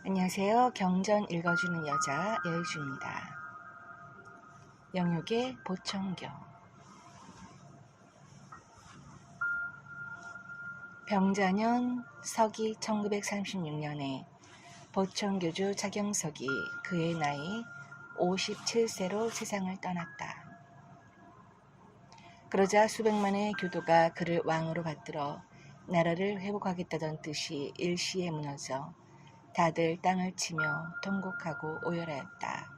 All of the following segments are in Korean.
안녕하세요. 경전 읽어주는 여자 여의주입니다. 영육의 보청교. 병자년 서기 1936년에 보청교주 차경석이 그의 나이 57세로 세상을 떠났다. 그러자 수백만의 교도가 그를 왕으로 받들어 나라를 회복하겠다던 뜻이 일시에 무너져 다들 땅을 치며 통곡하고 오열하였다.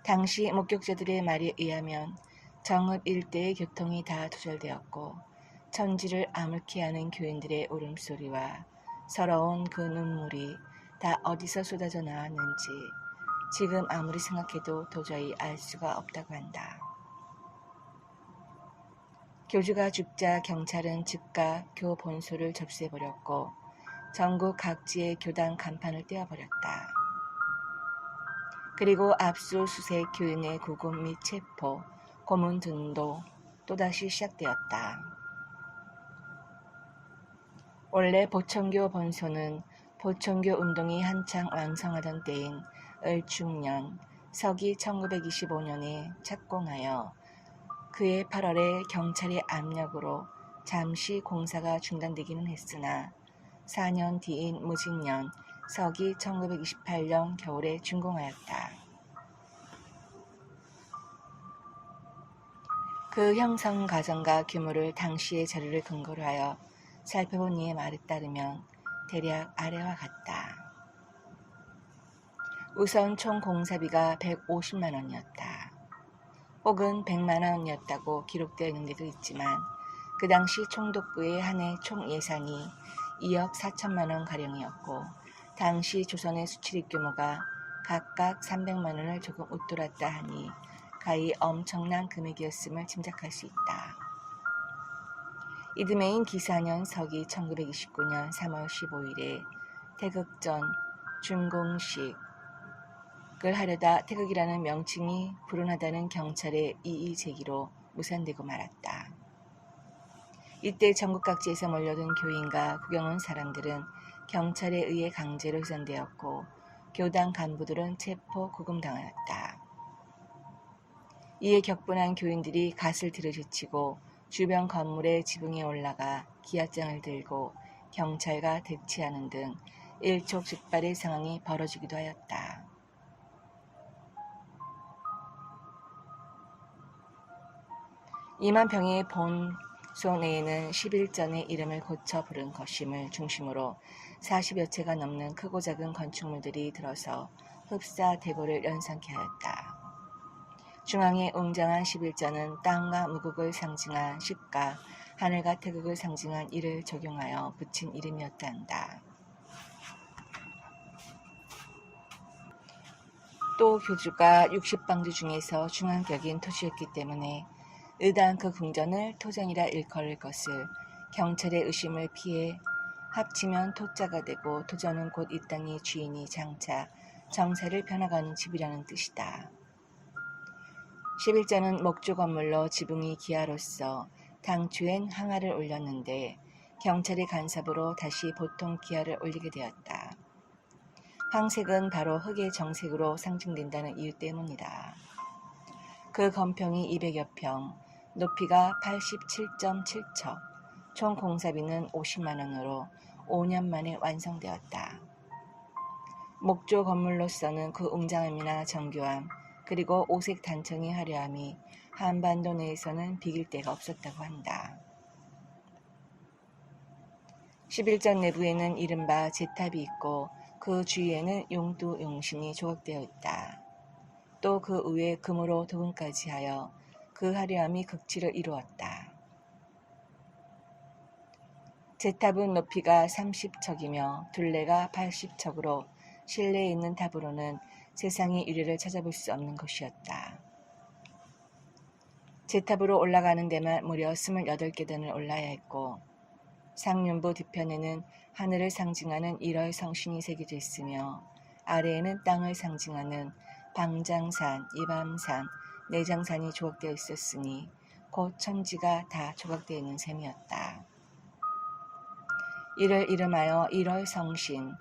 당시 목격자들의 말에 의하면 정읍 일대의 교통이 다 두절되었고 천지를 암울케 하는 교인들의 울음소리와 서러운 그 눈물이 다 어디서 쏟아져 나왔는지 지금 아무리 생각해도 도저히 알 수가 없다고 한다. 교주가 죽자 경찰은 즉각 교 본소를 접수해버렸고 전국 각지의 교당 간판을 떼어버렸다. 그리고 압수수색 교인의 구금 및 체포, 고문 등도 또다시 시작되었다. 원래 보청교 본소는 보청교 운동이 한창 왕성하던 때인 을충년 서기 1925년에 착공하여 그해 8월에 경찰의 압력으로 잠시 공사가 중단되기는 했으나 4년 뒤인 무직년 서기 1928년 겨울에 준공하였다. 그 형성 과정과 규모를 당시의 자료를 근거로 하여 살펴본 이의 말에 따르면 대략 아래와 같다. 우선 총 공사비가 150만 원이었다. 혹은 100만 원이었다고 기록되어 있는 데도 있지만 그 당시 총독부의 한 해 총 예산이 2억 4천만 원 가량이었고 당시 조선의 수출입 규모가 각각 300만 원을 조금 웃돌았다 하니 가히 엄청난 금액이었음을 짐작할 수 있다. 이듬해인 기사년 서기 1929년 3월 15일에 태극 전 준공식을 하려다 태극이라는 명칭이 불운하다는 경찰의 이의 제기로 무산되고 말았다. 이때 전국 각지에서 몰려든 교인과 구경 온 사람들은 경찰에 의해 강제로 훼손되었고 교당 간부들은 체포 구금당하였다. 이에 격분한 교인들이 갓을 들이치고 주변 건물의 지붕에 올라가 기압장을 들고 경찰과 대치하는 등 일촉즉발의 상황이 벌어지기도 하였다. 이만평의 본소 내에는 11전의 이름을 고쳐 부른 거심을 중심으로 40여 채가 넘는 크고 작은 건축물들이 들어서 흡사 대고를 연상케 하였다. 중앙에 웅장한 11전은 땅과 무국을 상징한 십과 하늘과 태극을 상징한 이를 적용하여 붙인 이름이었다 한다. 또 교주가 60방주 중에서 중앙격인 토지였기 때문에 의당 그 궁전을 토전이라 일컬을 것을 경찰의 의심을 피해 합치면 토자가 되고 토전은 곧 이 땅의 주인이 장차 정사를 펴나가는 집이라는 뜻이다. 11전은 목조 건물로 지붕이 기아로서 당초엔 항아를 올렸는데 경찰의 간섭으로 다시 보통 기아를 올리게 되었다. 황색은 바로 흙의 정색으로 상징된다는 이유 때문이다. 그 건평이 200여 평, 높이가 87.7척, 총 공사비는 50만 원으로 5년 만에 완성되었다. 목조 건물로서는 그 웅장함이나 정교함, 그리고 오색 단청의 화려함이 한반도 내에서는 비길 데가 없었다고 한다. 11전 내부에는 이른바 제탑이 있고 그 주위에는 용두 용신이 조각되어 있다. 또 그 위에 금으로 도금까지 하여 그 화려함이 극치를 이루었다. 제탑은 높이가 30척이며 둘레가 80척으로 실내에 있는 탑으로는 세상의 유래를 찾아볼 수 없는 것이었다. 제탑으로 올라가는 데만 무려 28계단을 올라야 했고 상륜부 뒤편에는 하늘을 상징하는 1월 성신이 새겨져 있으며 아래에는 땅을 상징하는 방장산, 이밤산, 내장산이 조각되어 있었으니 곧 천지가 다 조각되어 있는 셈이었다. 이를 이름하여 1월 성신,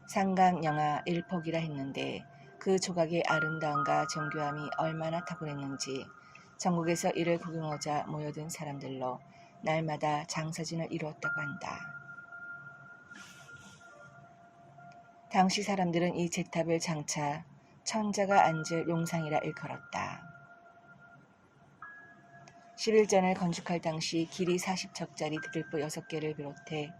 상강영하 1폭이라 했는데 그 조각의 아름다움과 정교함이 얼마나 탁월했는지 전국에서 이를 구경하자 모여든 사람들로 날마다 장사진을 이루었다고 한다. 당시 사람들은 이 제탑을 장차 천자가 앉을 용상이라 일컬었다. 11전을 건축할 당시 길이 40척짜리 들불 6개를 비롯해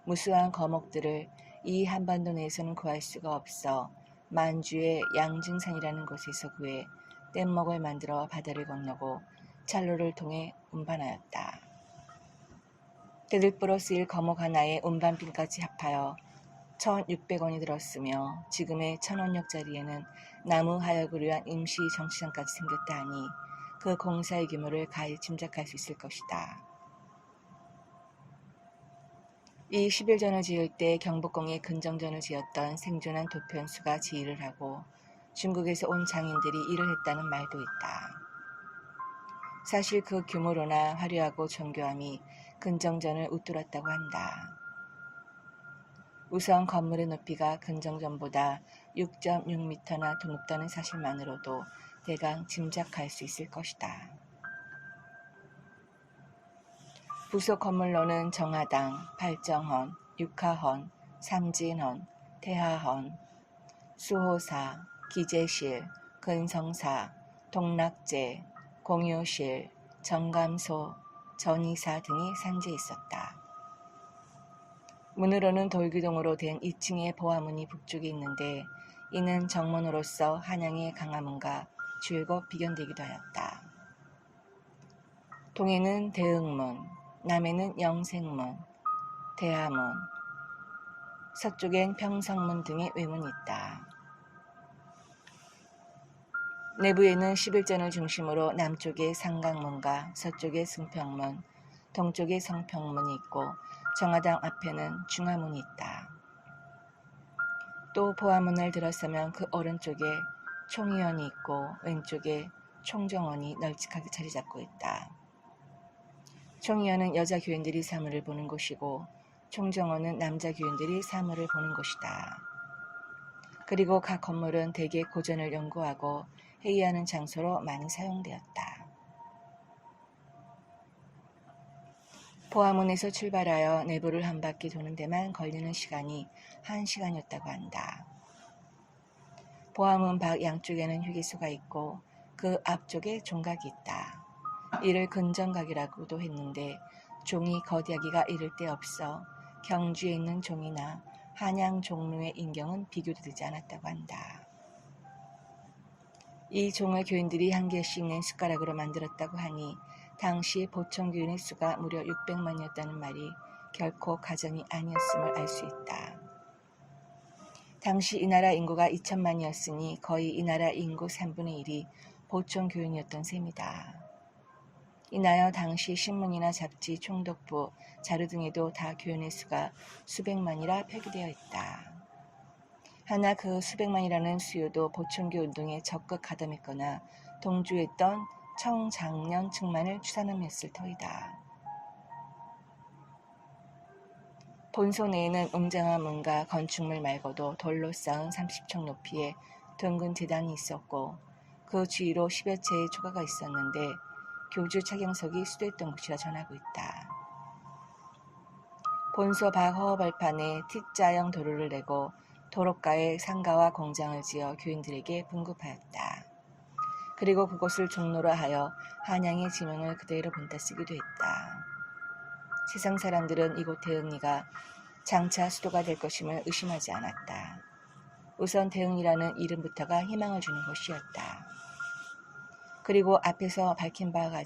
무수한 거목들을 이 한반도 내에서는 구할 수가 없어 만주의 양증산이라는 곳에서 구해 뗏목을 만들어 바다를 건너고 char로를 통해 운반하였다. 대들보로 쓰일 거목 하나에 운반비까지 합하여 1,600원이 들었으며 지금의 1,000원역짜리에는 나무 하역을 위한 임시 정치장까지 생겼다 하니 그 공사의 규모를 가히 짐작할 수 있을 것이다. 이 11전을 지을 때 경복궁에 근정전을 지었던 생존한 도편수가 지휘를 하고 중국에서 온 장인들이 일을 했다는 말도 있다. 사실 그 규모로나 화려하고 정교함이 근정전을 웃돌았다고 한다. 우선 건물의 높이가 근정전보다 6.6m나 더 높다는 사실만으로도 대강 짐작할 수 있을 것이다. 부속 건물로는 정화당, 발정헌, 육하헌, 삼진헌, 태하헌, 수호사, 기재실, 근성사, 동락제, 공효실, 정감소, 전이사 등이 산재해 있었다. 문으로는 돌기둥으로 된 2층의 보화문이 북쪽에 있는데 이는 정문으로서 한양의 강화문과 줄곧 비견되기도 하였다. 동에는 대흥문, 남에는 영생문, 대하문, 서쪽엔 평성문 등의 외문이 있다. 내부에는 11전을 중심으로 남쪽에 상강문과 서쪽에 승평문, 동쪽에 성평문이 있고 정화당 앞에는 중화문이 있다. 또 보화문을 들어서면 그 오른쪽에 총의원이 있고 왼쪽에 총정원이 널찍하게 자리 잡고 있다. 총의원은 여자 교인들이 사물을 보는 곳이고 총정원은 남자 교인들이 사물을 보는 곳이다. 그리고 각 건물은 대개 고전을 연구하고 회의하는 장소로 많이 사용되었다. 보화문에서 출발하여 내부를 한 바퀴 도는 데만 걸리는 시간이 1시간이었다고 한다. 보화문 밖 양쪽에는 휴게소가 있고 그 앞쪽에 종각이 있다. 이를 근정각이라고도 했는데 종이 거디하기가 이를 데 없어 경주에 있는 종이나 한양 종로의 인경은 비교도 되지 않았다고 한다. 이 종을 교인들이 한 개씩 낸 숟가락으로 만들었다고 하니 당시 보청 교인의 수가 무려 600만이었다는 말이 결코 가정이 아니었음을 알 수 있다. 당시 이 나라 인구가 2천만이었으니 거의 이 나라 인구 3분의 1이 보청 교인이었던 셈이다. 이나여 당시 신문이나 잡지, 총독부, 자료 등에도 다 교인의 수가 수백만이라 표기되어 있다. 하나 그 수백만이라는 수요도 보청교 운동에 적극 가담했거나 동조했던 청장년 측만을 추산함했을 터이다. 본소 내에는 웅장한 문과 건축물 말고도 돌로 쌓은 30층 높이의 둥근 제단이 있었고 그 주위로 10여 채의 초가가 있었는데 교주 차경석이 수도했던 곳이라 전하고 있다. 본소 밖 허허벌판에 T자형 도로를 내고 도로가에 상가와 공장을 지어 교인들에게 분급하였다. 그리고 그곳을 종로로 하여 한양의 지명을 그대로 본따 쓰기도 했다. 세상 사람들은 이곳 대흥리가 장차 수도가 될 것임을 의심하지 않았다. 우선 대흥이라는 이름부터가 희망을 주는 것이었다. 그리고 앞에서 밝힌 바와 같이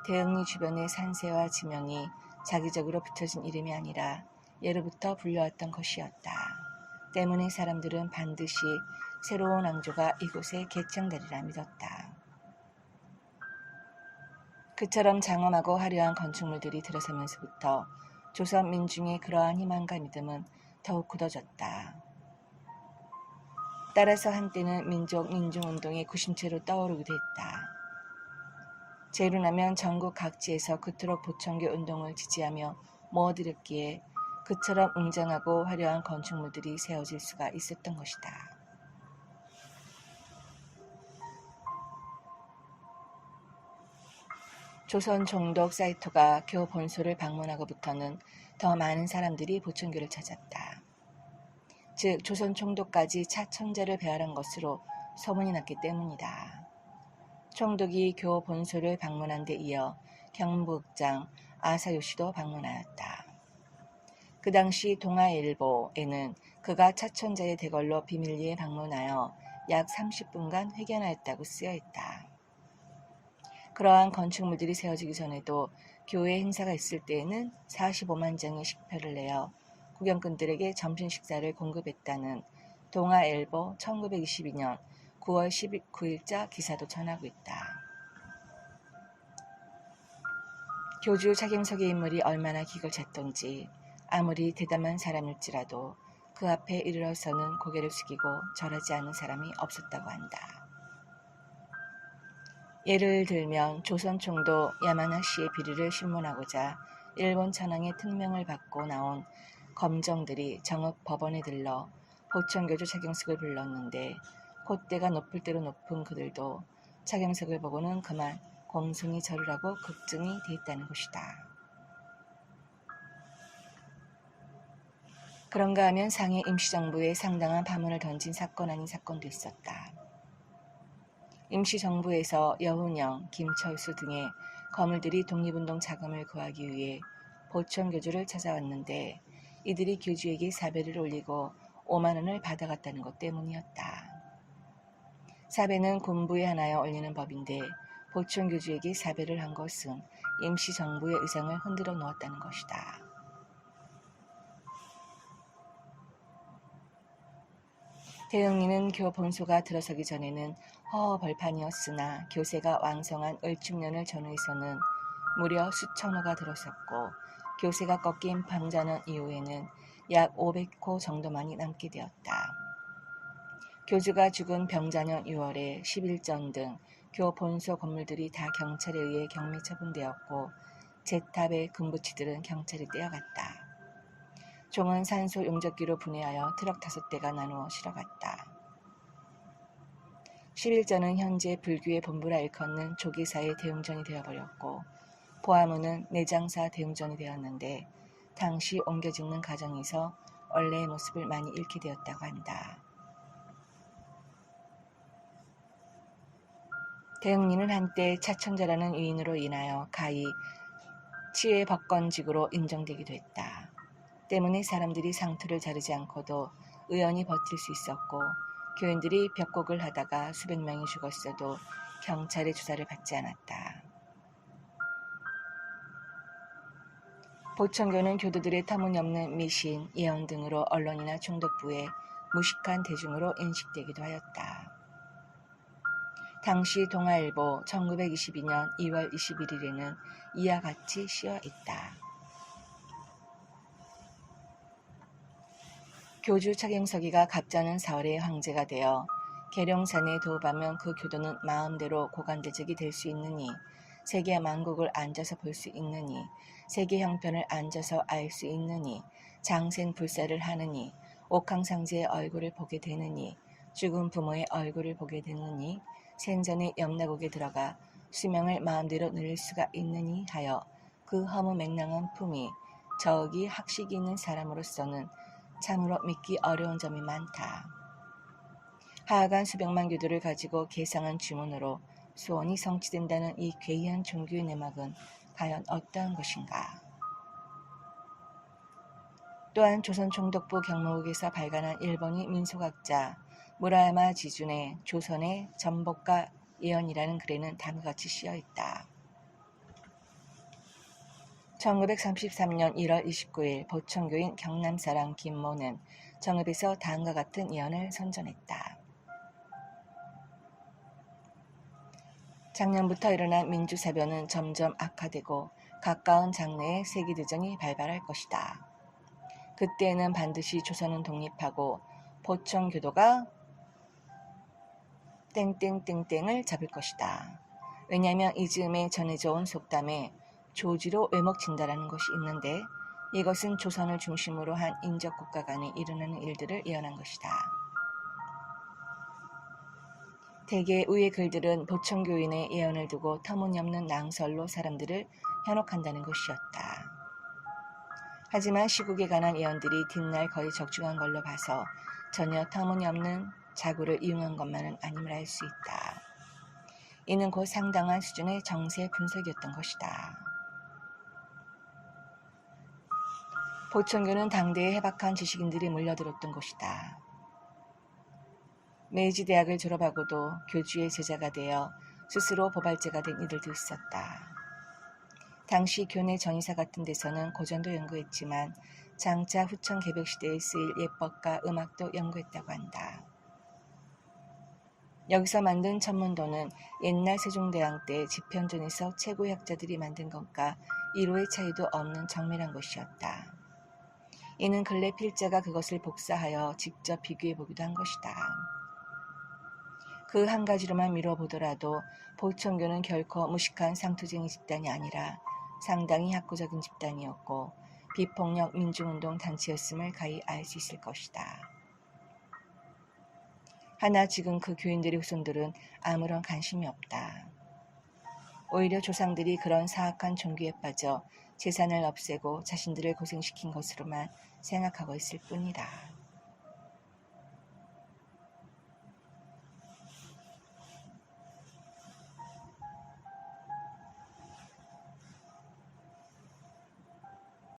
대흥리 주변의 산세와 지명이 자기적으로 붙여진 이름이 아니라 예로부터 불려왔던 것이었다. 때문에 사람들은 반드시 새로운 왕조가 이곳에 개창되리라 믿었다. 그처럼 장엄하고 화려한 건축물들이 들어서면서부터 조선 민중의 그러한 희망과 믿음은 더욱 굳어졌다. 따라서 한때는 민중운동의 구심체로 떠오르기도 했다. 재로 나면 전국 각지에서 그토록 보청교 운동을 지지하며 모아들였기에 그처럼 웅장하고 화려한 건축물들이 세워질 수가 있었던 것이다. 조선 총독 사이토가 교 본소를 방문하고부터는 더 많은 사람들이 보천교를 찾았다. 즉 조선 총독까지 차천자를 배할한 것으로 소문이 났기 때문이다. 총독이 교 본소를 방문한 데 이어 경북장 아사요시도 방문하였다. 그 당시 동아일보에는 그가 차천자의 대궐로 비밀리에 방문하여 약 30분간 회견하였다고 쓰여있다. 그러한 건축물들이 세워지기 전에도 교회 행사가 있을 때에는 45만 장의 식표를 내어 구경꾼들에게 점심 식사를 공급했다는 동아일보 1922년 9월 19일자 기사도 전하고 있다. 교주 차경석의 인물이 얼마나 기걸 찼던지 아무리 대담한 사람일지라도 그 앞에 이르러서는 고개를 숙이고 절하지 않는 사람이 없었다고 한다. 예를 들면 조선 총독 야마나시의 비리를 신문하고자 일본 천황의 특명을 받고 나온 검정들이 정읍 법원에 들러 보천교주 차경석을 불렀는데 콧대가 높을 대로 높은 그들도 차경석을 보고는 그만 공손히 절을 하고 급증이 돼 있다는 것이다. 그런가 하면 상해 임시정부에 상당한 파문을 던진 사건 아닌 사건도 있었다. 임시정부에서 여운형, 김철수 등의 거물들이 독립운동 자금을 구하기 위해 보천교주를 찾아왔는데 이들이 교주에게 사배를 올리고 5만 원을 받아갔다는 것 때문이었다. 사배는 군부에 하나여 올리는 법인데 보천교주에게 사배를 한 것은 임시정부의 의장을 흔들어 놓았다는 것이다. 대흥리는 교 본소가 들어서기 전에는 허허벌판이었으나 교세가 왕성한 을중년을 전후해서는 무려 수천호가 들어섰고 교세가 꺾인 방자년 이후에는 약 500호 정도만이 남게 되었다. 교주가 죽은 병자년 6월에 11전 등 교 본소 건물들이 다 경찰에 의해 경매 처분되었고 제탑의 금부치들은 경찰이 떼어갔다. 종은 산소 용접기로 분해하여 트럭 5대가 나누어 실어갔다. 11전은 현재 불교의 본부라 일컫는 조기사의 대웅전이 되어버렸고 보아문은 내장사 대웅전이 되었는데 당시 옮겨 짓는 과정에서 원래의 모습을 많이 잃게 되었다고 한다. 대흥리는 한때 차천자라는 유인으로 인하여 가히 치외 법건직으로 인정되기도 했다. 때문에 사람들이 상투를 자르지 않고도 의연히 버틸 수 있었고 교인들이 벽곡을 하다가 수백 명이 죽었어도 경찰의 조사를 받지 않았다. 보천교는 교도들의 터무니없는 미신, 예언 등으로 언론이나 총독부에 무식한 대중으로 인식되기도 하였다. 당시 동아일보 1922년 2월 21일에는 이와 같이 씌어 있다. 교주 차경석이가 갑자는 4월에 황제가 되어 계룡산에 도읍하면 그 교도는 마음대로 고관대적이 될 수 있느니 세계 만국을 앉아서 볼 수 있느니 세계 형편을 앉아서 알 수 있느니 장생불사를 하느니 옥황상제의 얼굴을 보게 되느니 죽은 부모의 얼굴을 보게 되느니 생전에 염라국에 들어가 수명을 마음대로 늘릴 수가 있느니 하여 그 허무맹랑한 품이 저기 학식이 있는 사람으로서는 참으로 믿기 어려운 점이 많다. 하여간 수백만 교도를 가지고 개상한 주문으로 소원이 성취된다는 이 괴이한 종교의 내막은 과연 어떠한 것인가. 또한 조선 총독부 경무국에서 발간한 일본의 민속학자 무라야마 지준의 조선의 전복과 예언이라는 글에는 다음과 같이 씌어 있다. 1933년 1월 29일 보천교인 경남사람 김모는 정읍에서 다음과 같은 예언을 선전했다. 작년부터 일어난 민주사변은 점점 악화되고 가까운 장래에 세기대전이 발발할 것이다. 그때에는 반드시 조선은 독립하고 보천교도가 땡땡땡땡을 잡을 것이다. 왜냐하면 이 즈음에 전해져 온 속담에 조지로 외목친다라는 것이 있는데 이것은 조선을 중심으로 한 인접국가 간에 일어나는 일들을 예언한 것이다. 대개 위의 글들은 보청교인의 예언을 두고 터무니없는 낭설로 사람들을 현혹한다는 것이었다. 하지만 시국에 관한 예언들이 뒷날 거의 적중한 걸로 봐서 전혀 터무니없는 자구를 이용한 것만은 아님을 알 수 있다. 이는 곧 상당한 수준의 정세 분석이었던 것이다. 보청교는 당대에 해박한 지식인들이 몰려들었던 곳이다. 메이지 대학을 졸업하고도 교주의 제자가 되어 스스로 보발제가 된 이들도 있었다. 당시 교내 정의사 같은 데서는 고전도 연구했지만 장차 후천 개벽시대에 쓰일 예법과 음악도 연구했다고 한다. 여기서 만든 천문도는 옛날 세종대왕 때 집현전에서 최고의 학자들이 만든 것과 1호의 차이도 없는 정밀한 것이었다. 이는 근래 필자가 그것을 복사하여 직접 비교해보기도 한 것이다. 그 한 가지로만 미뤄보더라도 보청교는 결코 무식한 상투쟁이 집단이 아니라 상당히 학구적인 집단이었고 비폭력 민중운동 단체였음을 가히 알 수 있을 것이다. 하나 지금 그 교인들의 후손들은 아무런 관심이 없다. 오히려 조상들이 그런 사악한 종교에 빠져 재산을 없애고 자신들을 고생시킨 것으로만 생각하고 있을 뿐이다.